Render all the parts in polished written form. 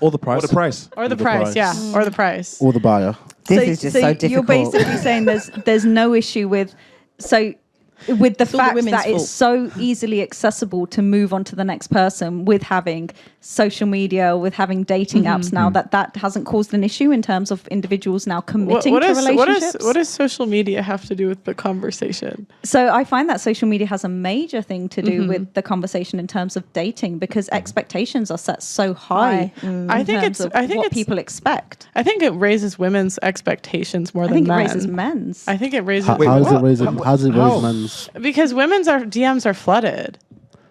or the price. Or the price. Or the price, yeah. Or the price. Or the buyer. This is just so difficult. You're basically saying there's no issue with the fact that it's so easily accessible to move on to the next person with having social media, with having dating apps now, that hasn't caused an issue in terms of individuals now committing to relationships. What does social media have to do with the conversation? So I find that social media has a major thing to do with the conversation in terms of dating, because expectations are set so high. I think it's what people expect. I think it raises women's expectations more than men's. I think it raises men's. I think it raises. How does it raise men's? Because women's DMs are flooded.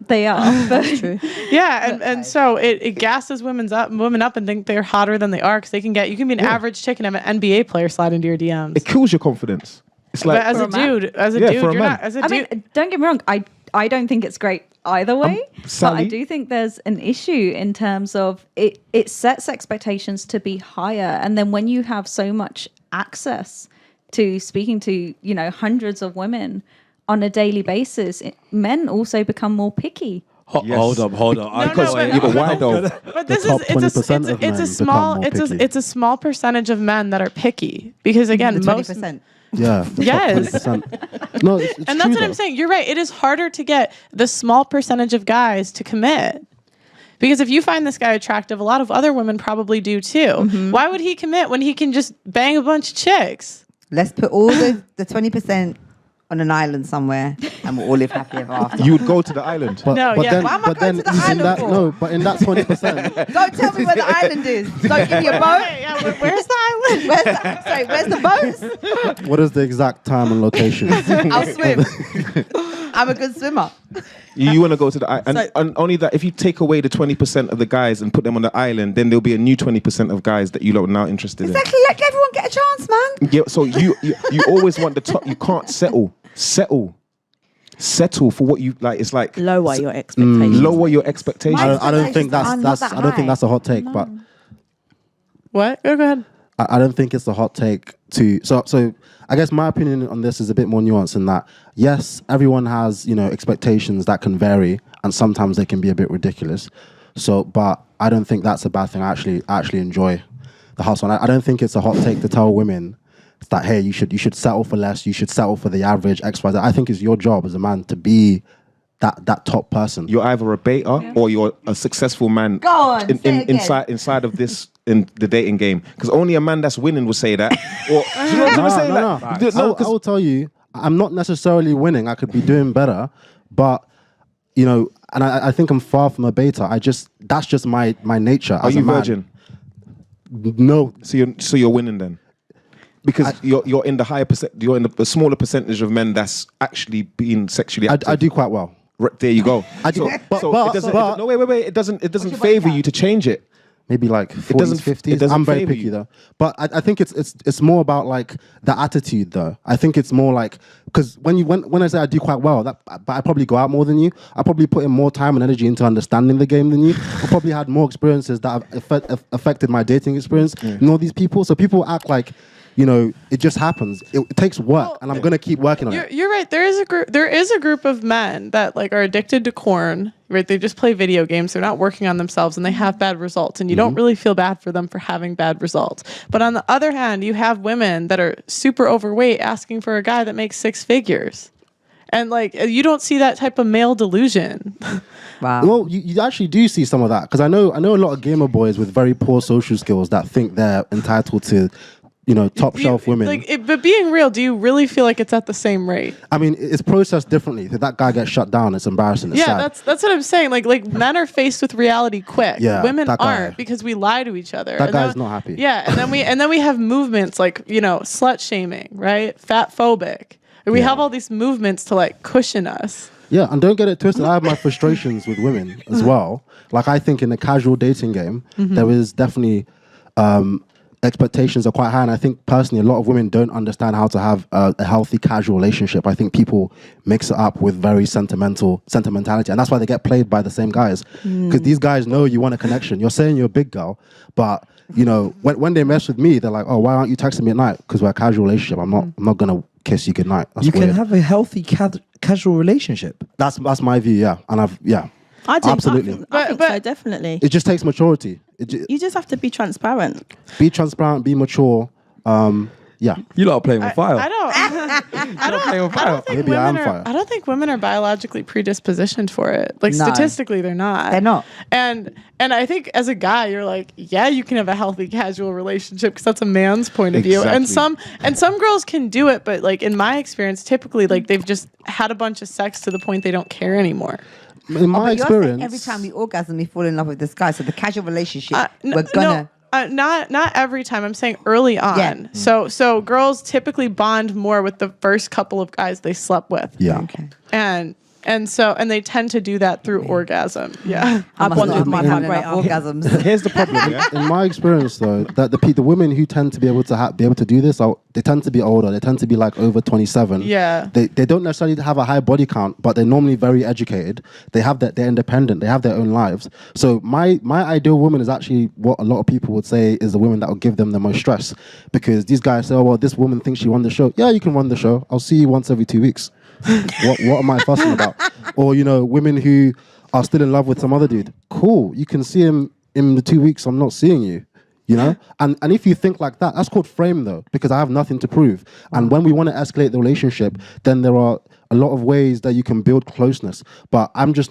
They are. That's true. Yeah, and so it gasses women up and think they're hotter than they are, because you can be an average chick and have an NBA player slide into your DMs. It kills your confidence. It's like, but as a dude, you're not. As a dude, I mean, don't get me wrong. I don't think it's great either way. But I do think there's an issue in terms of it sets expectations to be higher, and then when you have so much access to speaking to hundreds of women on a daily basis, men also become more picky. Hold up. why though? But this is it's a small percentage of men that are picky, because again, most 20%. Yeah. Yes. No, it's and that's what I'm saying. You're right. It is harder to get the small percentage of guys to commit. Because if you find this guy attractive, a lot of other women probably do too. Why would he commit when he can just bang a bunch of chicks? Let's put all the 20% on an island somewhere, and we'll all live happy ever after. You would go to the island. Why am I going to the island for? No, but in that 20%. Don't tell me where the island is. Don't give me a boat. Where's the island? Where's the boats? What is the exact time and location? I'll swim. I'm a good swimmer. You want to go to the island. And only that, if you take away the 20% of the guys and put them on the island, then there'll be a new 20% of guys that you're not interested in. Exactly. Let everyone get a chance, man. Yeah, so you always want the top. You can't settle for what you like. It's like lower your expectations. Lower your expectations. I don't think that's a hot take, but what? Go ahead. I don't think it's a hot take to so I guess my opinion on this is a bit more nuanced in that, yes, everyone has, expectations that can vary, and sometimes they can be a bit ridiculous. So, but I don't think that's a bad thing. I actually enjoy the hustle. And I don't think it's a hot take to tell women that, hey, you should settle for less, you should settle for the average X, Y, Z. I think it's your job as a man to be that top person. You're either a beta or you're a successful man. Go on, inside of this in the dating game, because only a man that's winning will say that. Or do you know what I'm saying? No. I will tell you, I'm not necessarily winning. I could be doing better, but and I think I'm far from a beta. That's just my nature. Are you virgin? No. So you're winning then. Because you're in the higher you're in the smaller percentage of men that's actually being sexually active. I do quite well. Right, there you go. I do. Wait. It doesn't favor you to change it. Maybe like 40s, 50s. I'm very picky though. But I think it's more about like the attitude though. I think it's more like, because when I say I do quite well, but I probably go out more than you. I probably put in more time and energy into understanding the game than you. I probably had more experiences that have affected my dating experience than all these people. So people act like, it just happens. It takes work, and I'm gonna keep working on it. You're right. There is a group of men that are addicted to corn. Right? They just play video games. They're not working on themselves, and they have bad results. And you don't really feel bad for them for having bad results. But on the other hand, you have women that are super overweight asking for a guy that makes 6 figures. And you don't see that type of male delusion. Wow. Well, you actually do see some of that, because I know a lot of gamer boys with very poor social skills that think they're entitled to top shelf women. But being real, do you really feel like it's at the same rate? I mean, it's processed differently. If that guy gets shut down, it's embarrassing. It's sad. That's what I'm saying. Like men are faced with reality quick. Yeah, women aren't, because we lie to each other. That guy's not happy. Yeah, and then we have movements like slut shaming, right? Fat phobic. We have all these movements to cushion us. Yeah, and don't get it twisted. I have my frustrations with women as well. Like, I think in the casual dating game, there is definitely expectations are quite high, and I think personally a lot of women don't understand how to have a healthy casual relationship. I think people mix it up with very sentimentality, and that's why they get played by the same guys, because these guys know you want a connection. You're saying you're a big girl, but when they mess with me, they're like, oh, why aren't you texting me at night? Because we're a casual relationship. I'm not gonna kiss you goodnight. That's you weird. can have a healthy casual relationship. That's my view. Yeah, and I think absolutely. I think so, definitely. It just takes maturity. You just have to be transparent. Be transparent, be mature. Yeah. You lot are playing with fire. I don't think Maybe I'm women fire. I don't think women are biologically predispositioned for it. Like No. statistically, they're not. They're not. And I think as a guy, you're like, yeah, you can have a healthy casual relationship because that's a man's point of view. And some girls can do it, but like in my experience, typically like they've just had a bunch of sex to the point they don't care anymore. In my But you're saying experience, every time we orgasm, we fall in love with this guy. So the casual relationship, N- we're gonna. not every time. I'm saying early on. Yeah. So girls typically bond more with the first couple of guys they slept with. yeah. Okay. And they tend to do that through orgasm. Yeah. I must one not of mine have had enough great orgasms. Here's the problem. Yeah? In my experience, though, that the women who tend to be able to do this, they tend to be older. They tend to be like over 27. Yeah. They don't necessarily have a high body count, but they're normally very educated. They have that. They're independent. They have their own lives. So my ideal woman is actually what a lot of people would say is the woman that will give them the most stress, because these guys say, oh well, this woman thinks she won the show. Yeah, you can run the show. I'll see you once every 2 weeks. what am I fussing about? Or women who are still in love with some other dude. Cool, you can see him in the 2 weeks I'm not seeing you. And if you think like that, that's called frame though, because I have nothing to prove. And when we want to escalate the relationship, then there are a lot of ways that you can build closeness. But I'm just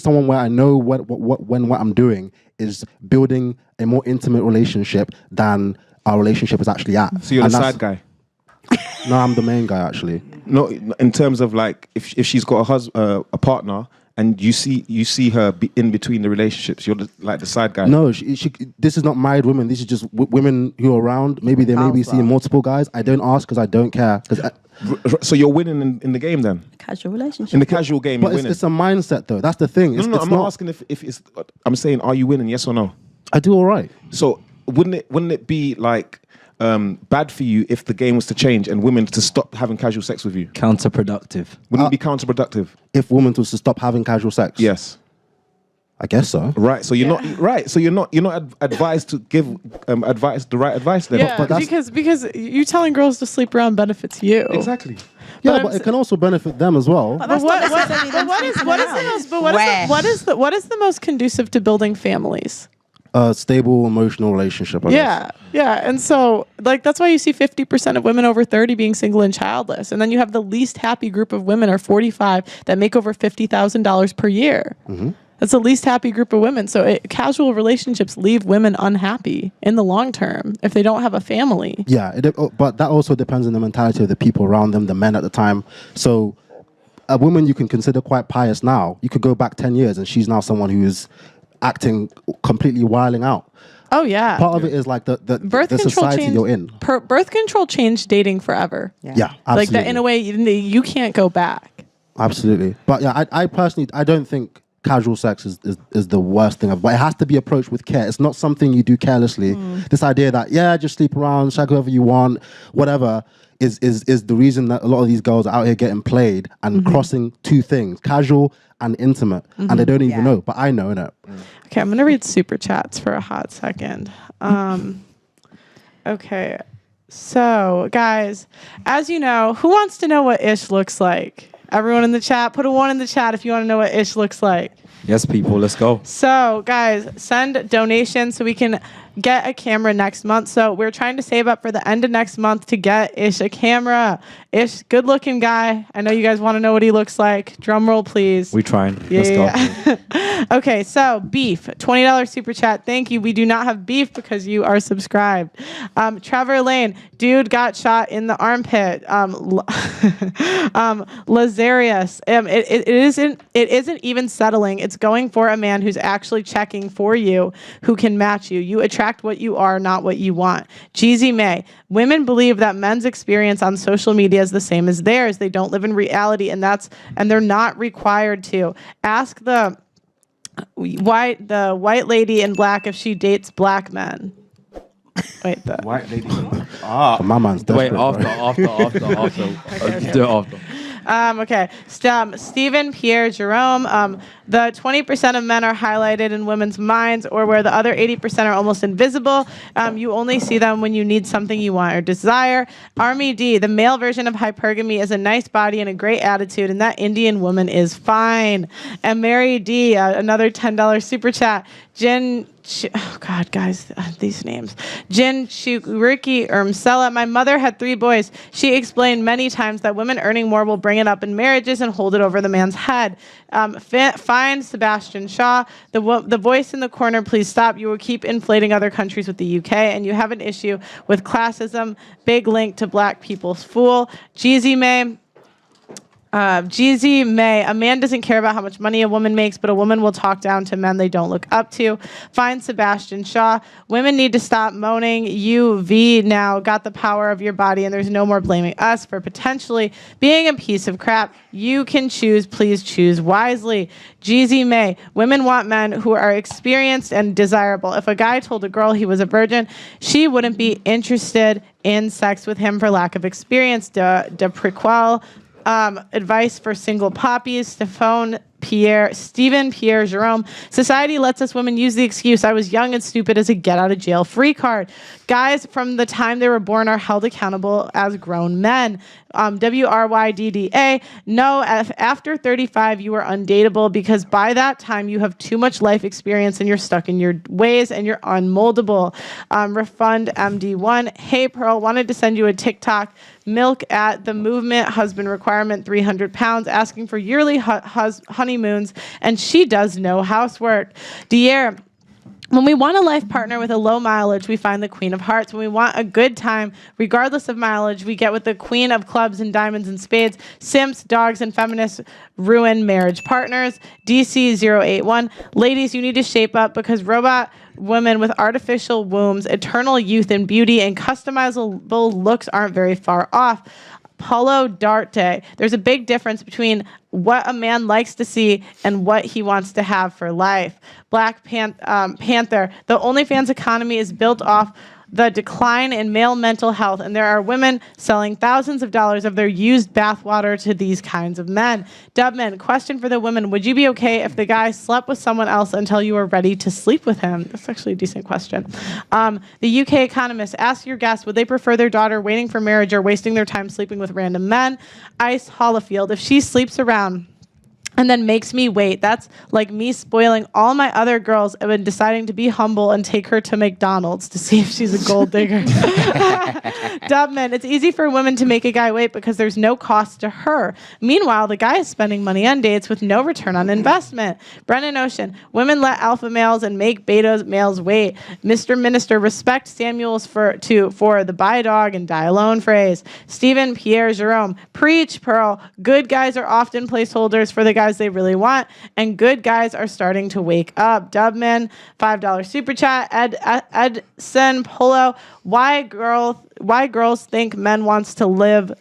someone where I know what I'm doing is building a more intimate relationship than our relationship is actually at. So you're the side guy. No, I'm the main guy actually. No, in terms of like if she's got a partner and you see her in between the relationships, you're like the side guy. No, she this is not married women. These are just women who are around. Maybe they may be seeing multiple guys. I don't ask because I don't care. So you're winning in the game then? Casual relationship. In the casual game, But you're winning. it's a mindset though. That's the thing. No, I'm not asking if it's. I'm saying, are you winning? Yes or no? I do all right. So wouldn't it be like bad for you if the game was to change and women to stop having casual sex with you? Counterproductive. Wouldn't it be counterproductive? If women was to stop having casual sex, Yes. I guess so. Right. So you're not right. So you're not advised to give the right advice then. Yeah, But that's- because you telling girls to sleep around benefits you. Exactly. Yeah, but it can also benefit them as well. But what is the most conducive to building families? A stable emotional relationship. I guess. Yeah. And so, like, that's why you see 50% of women over 30 being single and childless. And then you have the least happy group of women are 45 that make over $50,000 per year. Mm-hmm. That's the least happy group of women. So casual relationships leave women unhappy in the long term if they don't have a family. Yeah, but that also depends on the mentality of the people around them, the men at the time. So a woman you can consider quite pious now, you could go back 10 years and she's now someone who is acting completely wilding out. Oh, yeah. Part of it is like the Birth control society changed, you're in. Birth control changed dating forever. Yeah, absolutely. Like that, in a way, you can't go back. Absolutely. But yeah, I personally, I don't think casual sex is the worst thing. But it has to be approached with care. It's not something you do carelessly. This idea that, just sleep around, shag whoever you want, whatever, is the reason that a lot of these girls are out here getting played and crossing two things, casual and intimate. And they don't even know. But I know, innit? Okay, I'm going to read super chats for a hot second. Okay. So, guys, as you know, who wants to know what Ish looks like? Everyone in the chat, put a 1 in the chat if you want to know what Ish looks like. Yes, people, let's go. So, guys, send donations so we can get a camera next month. So we're trying to save up for the end of next month to get Ish a camera. Ish, good looking guy. I know you guys want to know what he looks like. Drum roll, please. We trying. Let's go. Okay, so beef, $20 super chat. Thank you. We do not have beef because you are subscribed. Trevor Lane, dude got shot in the armpit. Lazarius, it isn't even settling. It's going for a man who's actually checking for you, who can match you. You attract what you are, not what you want. Jeezy May, women believe that men's experience on social media is the same as theirs. They don't live in reality, and they're not required to. Ask the white lady in black if she dates black men. Wait, the White lady. My man's desperate. Wait, after. Do it after. Okay. Stephen, Pierre, Jerome. The 20% of men are highlighted in women's minds, or where the other 80% are almost invisible. You only see them when you need something you want or desire. Army D, the male version of hypergamy is a nice body and a great attitude, and that Indian woman is fine. And Mary D, another $10 super chat. Oh God, guys, these names. Jin Chukwuki Ermsela. My mother had 3 boys. She explained many times that women earning more will bring it up in marriages and hold it over the man's head. Find Sebastian Shaw. The voice in the corner, please stop. You will keep inflating other countries with the UK, and you have an issue with classism. Big link to black people's fool. Jeezy May. Jeezy May, a man doesn't care about how much money a woman makes, but a woman will talk down to men they don't look up to. Find Sebastian Shaw. Women need to stop moaning. UV now got the power of your body, and there's no more blaming us for potentially being a piece of crap. You can choose. Please choose wisely. Jeezy May, women want men who are experienced and desirable. If a guy told a girl he was a virgin, she wouldn't be interested in sex with him for lack of experience. De Prequel. Advice for single poppies, Stephen Pierre Jerome. Society lets us women use the excuse, I was young and stupid, as a get out of jail free card. Guys from the time they were born are held accountable as grown men. WRYDDA. No, after 35, you are undateable because by that time you have too much life experience and you're stuck in your ways and you're unmoldable. Refund MD1. Hey, Pearl, wanted to send you a TikTok. Milk at the movement, husband requirement, 300 pounds, asking for yearly honeymoons, and she does no housework. Dier, when we want a life partner with a low mileage, we find the Queen of Hearts. When we want a good time, regardless of mileage, we get with the Queen of Clubs and Diamonds and Spades. Simps, dogs, and feminists ruin marriage partners. DC081. Ladies, you need to shape up because robot women with artificial wombs, eternal youth and beauty, and customizable looks aren't very far off. Paulo Darte. There's a big difference between what a man likes to see and what he wants to have for life. Black Panther. The OnlyFans economy is built off the decline in male mental health, and there are women selling thousands of dollars of their used bathwater to these kinds of men. Dubman, question for the women. Would you be okay if the guy slept with someone else until you were ready to sleep with him? That's actually a decent question. The UK Economist, ask your guests, would they prefer their daughter waiting for marriage or wasting their time sleeping with random men? Ice Hollifield, if she sleeps around and then makes me wait, that's like me spoiling all my other girls and then deciding to be humble and take her to McDonald's to see if she's a gold digger. Dubman, it's easy for women to make a guy wait because there's no cost to her. Meanwhile, the guy is spending money on dates with no return on investment. Brennan Ocean, women let alpha males and make beta males wait. Mr. Minister, respect Samuels for the buy dog and die alone phrase. Stephen Pierre Jerome, preach, Pearl. Good guys are often placeholders for the guys they really want, and good guys are starting to wake up. Dubman, $5 super chat. Edson Polo, why girls think men want to live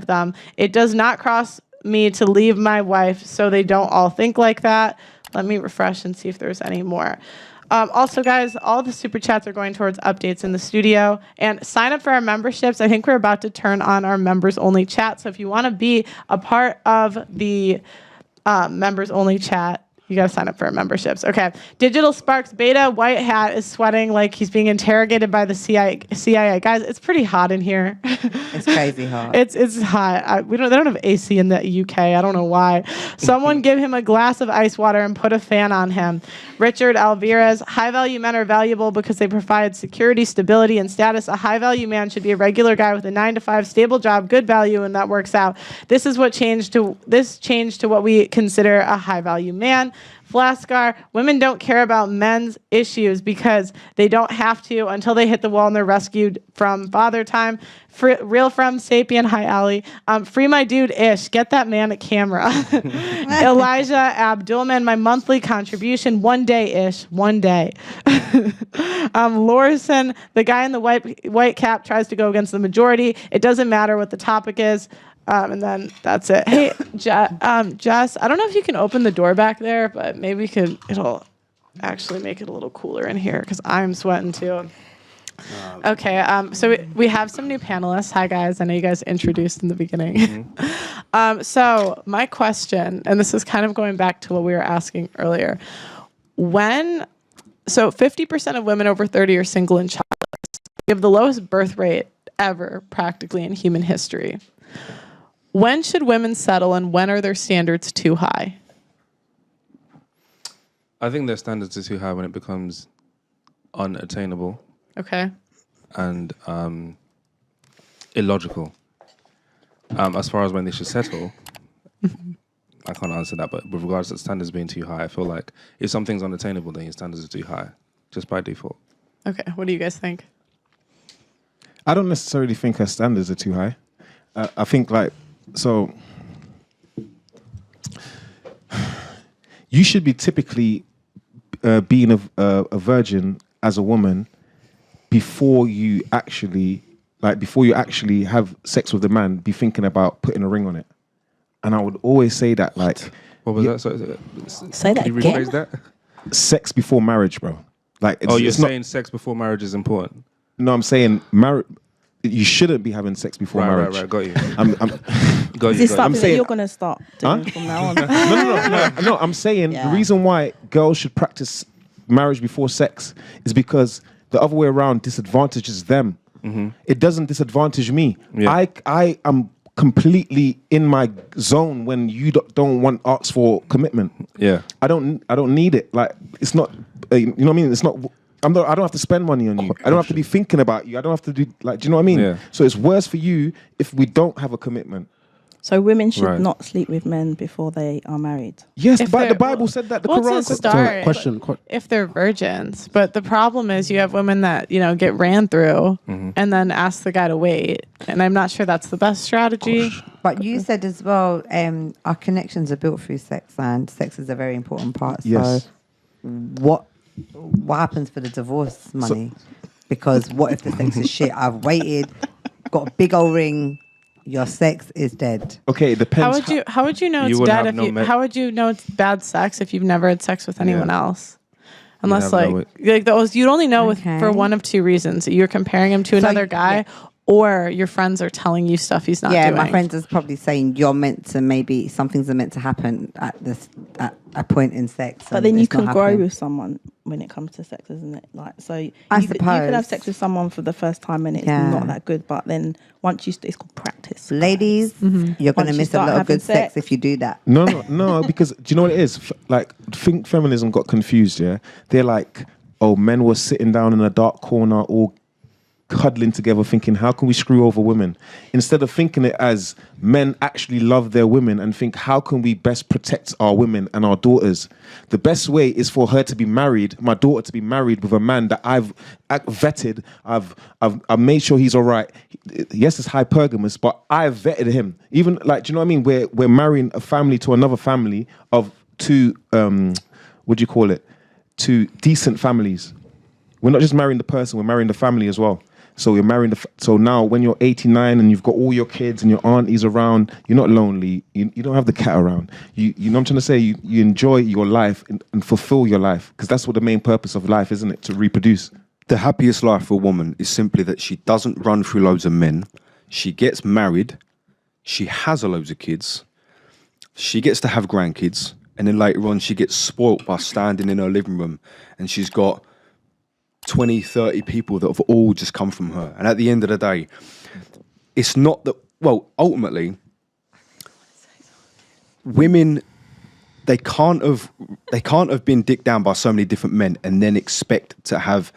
them. It does not cross me to leave my wife, so they don't all think like that. Let me refresh and see if there's any more. Also, guys, all the super chats are going towards updates in the studio. And sign up for our memberships. I think we're about to turn on our members-only chat. So if you want to be a part of the members-only chat, you got to sign up for our memberships. Okay. Digital Sparks Beta White Hat is sweating like he's being interrogated by the CIA. Guys, it's pretty hot in here. It's crazy hot. It's hot. They don't have AC in the UK. I don't know why. Someone give him a glass of ice water and put a fan on him. Richard Alvarez, high-value men are valuable because they provide security, stability, and status. A high-value man should be a regular guy with a 9-to-5 stable job, good value, and that works out. This changed to what we consider a high-value man. Flascar, women don't care about men's issues because they don't have to until they hit the wall and they're rescued from father time. Real from Sapien, hi Ali. Free my dude Ish, get that man a camera. Elijah Abdulman, my monthly contribution, one day Ish, one day. Lorison, the guy in the white cap tries to go against the majority. It doesn't matter what the topic is. And then that's it. Hey, Jess, I don't know if you can open the door back there, but maybe it'll actually make it a little cooler in here because I'm sweating too. Okay, so we have some new panelists. Hi, guys. I know you guys introduced in the beginning. Mm-hmm. So my question, and this is kind of going back to what we were asking earlier. So 50% of women over 30 are single and childless. We have the lowest birth rate ever, practically, in human history. When should women settle, and when are their standards too high? I think their standards are too high when it becomes unattainable Okay. and illogical. As far as when they should settle, I can't answer that. But with regards to standards being too high, I feel like if something's unattainable, then your standards are too high, just by default. Okay. What do you guys think? I don't necessarily think her standards are too high. I think you should be typically being a virgin as a woman before you actually have sex with a man, be thinking about putting a ring on it. And I would always say that, like, What was that? Sorry, Say that can you again. rephrase that? sex before marriage, bro. Like, You're it's not, saying sex before marriage is important. no, I'm saying you shouldn't be having sex before marriage. Right. Got you. I'm Got Is you. this Got something that saying- you're going to start doing Huh? from now on? no. I'm saying Yeah. the reason why girls should practice marriage before sex is because the other way around disadvantages them. It doesn't disadvantage me. Yeah. I am completely in my zone when you don't want ask for commitment. Yeah. I don't need it. Like, it's not. You know what I mean? It's not. I don't have to spend money on you. I don't have to be thinking about you. I don't have to do, like, do you know what I mean? Yeah. So it's worse for you if we don't have a commitment. So women should Right. not sleep with men before they are married. Yes, If but they're- the Bible said that. The well, Quran it's a said that. start. Question. If they're virgins, but the problem is you have women that get ran through and then ask the guy to wait, and I'm not sure that's the best strategy. But you said as well, our connections are built through sex, and sex is a very important part. Yes. So what happens for the divorce money? Because what if the sex is shit? I've waited, got a big old ring. Your sex is dead. Okay, it depends. How would you know You it's wouldn't dead have if no you? me- How would you know it's bad sex if you've never had sex with anyone else? Unless have no like those, you'd only know Okay. for one of two reasons: you're comparing him to another guy, yeah. or your friends are telling you stuff he's not Yeah, doing. my friends is probably saying you're meant to, maybe some things are meant to happen at a point in sex. But and then you it's not can grow happening. with someone when it comes to sex, isn't it? Like, so you I could have suppose. sex with someone for the first time and it's Yeah. not that good. But then once it's called practice. Ladies, you're going Once to you miss a start lot of having good sex sex. if you do that. No, because do you know what it is? Like, I think feminism got confused, yeah? They're like, oh, men were sitting down in a dark corner all cuddling together thinking, how can we screw over women? Instead of thinking it as men actually love their women and think, how can we best protect our women and our daughters? The best way is for her to be married, my daughter to be married with a man that I've vetted, I've made sure he's all right. Yes, it's hypergamous, but I've vetted him. Even, like, do you know what I mean? We're marrying a family to another family of two, what do you call it? Two decent families. We're not just marrying the person, we're marrying the family as well. So you're marrying so now when you're 89 and you've got all your kids and your aunties around, you're not lonely. You don't have the cat around. You know what I'm trying to say? You enjoy your life and fulfill your life, because that's what the main purpose of life, isn't it? To reproduce. The happiest life for a woman is simply that she doesn't run through loads of men. She gets married. She has a loads of kids. She gets to have grandkids. And then later on, she gets spoilt by standing in her living room and she's got 20, 30 people that have all just come from her. And at the end of the day, it's not that, well, ultimately, women, they can't have been dicked down by so many different men and then expect to have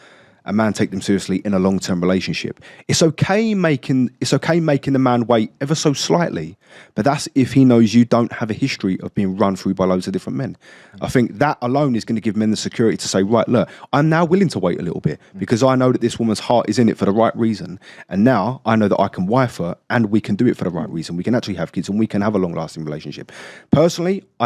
a man take them seriously in a long-term relationship. It's okay making the man wait ever so slightly, but that's if he knows you don't have a history of being run through by loads of different men. I think that alone is going to give men the security to say, right, look, I'm now willing to wait a little bit because I know that this woman's heart is in it for the right reason. And now I know that I can wife her and we can do it for the right reason. We can actually have kids and we can have a long-lasting relationship. Personally, I